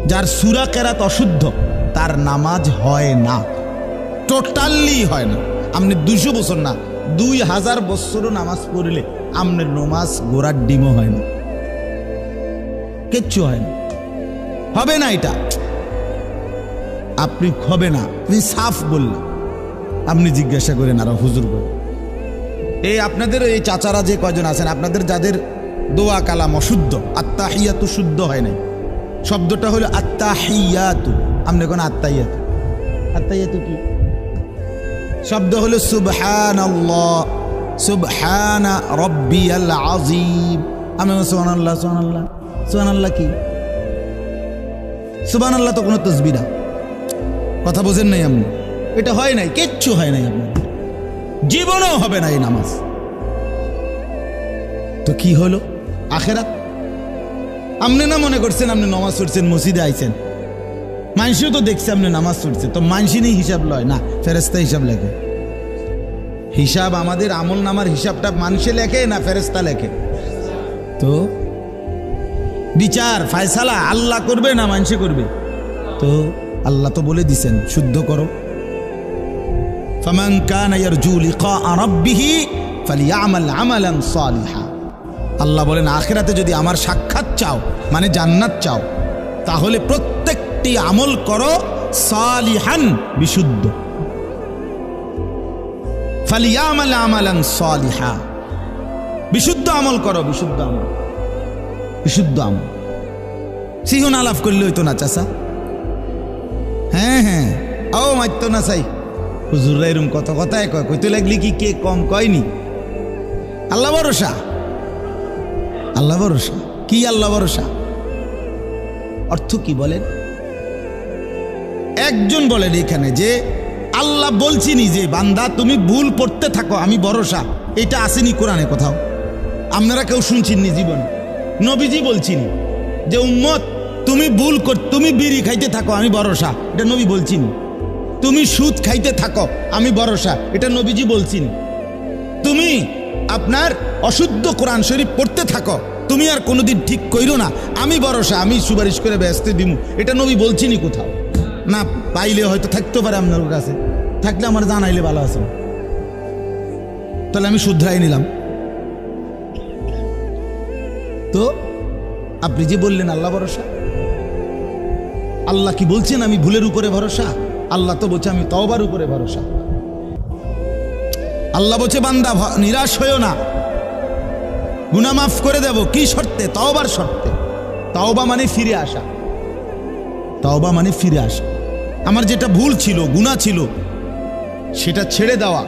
যার সূরা কেরাত অশুদ্ধ তার নামাজ হয় না, টোটালি হয় না। আপনি 200 বছর না 2000 বছরও নামাজ পড়লে আপনার নামাজ গোড়ার ডিমও হয় না, কিচ্ছু হয় না, হবে না। এটা আপনি হবে না, আপনি সাফ বললেন। আপনি জিজ্ঞাসা করেন আর হুজুর করে, এই আপনাদের এই চাচারা যে কয়জন আছেন, আপনাদের যাদের দোয়া কালাম অশুদ্ধ, আত্তাহিয়াতু শুদ্ধ হয় নাই, শব্দটা হলো আত্তাহিয়াতু। আপনি কোন আত্তাহিয়াতু, আত্তাহিয়াতু কি শব্দ হলো সুবহানাল্লাহ, সুবহানা রাব্বিয়াল আযীম। আমি সুবহানাল্লাহ, সুবহানাল্লাহ, সুবহানাল্লাহ কি? সুবহানাল্লাহ তো কোনো তাসবিহ না, কথা বোঝেন নাই আপনি? এটা হয় নাই, কিচ্ছু হয় নাই, আপনার জীবনও হবে না এই নামাজ। তো কি হলো আখেরাত? আপনি না মনে করছেন আপনি নামাজ পড়ছেন, মসজিদে আইছেন, মানুষও তো দেখছে আপনি নামাজ পড়ছে, তো মানুষই নেই হিসাব লয় না, ফেরেশতা হিসাব লেখে। হিসাব আমাদের আমল নামার হিসাবটা মানুষে লেখে না ফেরেশতা লেখে? তো বিচার ফায়সালা আল্লাহ করবে না মানুষে করবে? তো আল্লাহ তো বলে দিছেন শুদ্ধ করো, ফামান কানা ইয়ারজু লিকা রাব্বিহি ফালিয়ামাল আমালান সালিহা। আল্লাহ বলেন আখিরাতে যদি আমার সাক্ষাৎ চাও, মানে জান্নাত চাও, তাহলে প্রত্যেকটি আমল করো সালিহান, বিশুদ্ধ। ফালিয়ামাল আমালান সালিহা, বিশুদ্ধ আমল করো, বিশুদ্ধ আমল, বিশুদ্ধ আমল। সিহন আলাপ করলে হইতো না চাচা? হ্যাঁ হ্যাঁ, ও মারতো না চাই হুজুররা এরম কত কথায় কয়, কইতে লাগলি কি কে কম কয়নি? আল্লাহ ভরসা, আল্লাহ ভরসা। কি আল্লাহ ভরসা? অর্থ কি বলেন? একজন বলেন এখানে যে আল্লাহ বলছিনি যে বান্দা তুমি ভুল পড়তে থাকো আমি ভরসা, এটা আসেনি কোরআনে কোথাও? আপনারা কেউ শুনছেননি জীবনে? নবীজি বলছিনি যে উম্মত তুমি ভুল কর, তুমি বিড়ি খাইতে থাকো আমি ভরসা, এটা নবী বলছিনি। তুমি সুদ খাইতে থাকো আমি ভরসা, এটা নবীজি বলছিনি। তুমি আপনার অশুদ্ধ কোরআন শরীফ পড়তে থাকো, তুমি আর কোনোদিন ঠিক কইরো না, আমি ভরসা, আমি সুপারিশ করে ব্যস্ত দিমু, এটা নবী বলছিনি কোথাও? না পাইলে হয়তো থাকতে পারে আপনার কাছে, থাকলে আমার জানাইলে ভালো আছে, তাহলে আমি শুধরাই নিলাম। তো আপনি যে বললেন আল্লাহ ভরসা, আল্লাহ কি বলছেন আমি ভুলের উপরে ভরসা? আল্লাহ তো বলছে আমি তওবার উপরে ভরসা। আল্লাহ বলছে বান্দা নিরাশ হইও না, গুনাহ মাফ করে দেব। কি শর্তে? তওবার শর্তে। তওবা মানে ফিরে আসা, তওবা মানে ফিরে আসা। আমার যেটা ভুল ছিল, গুনাহ ছিল, সেটা ছেড়ে দেওয়া,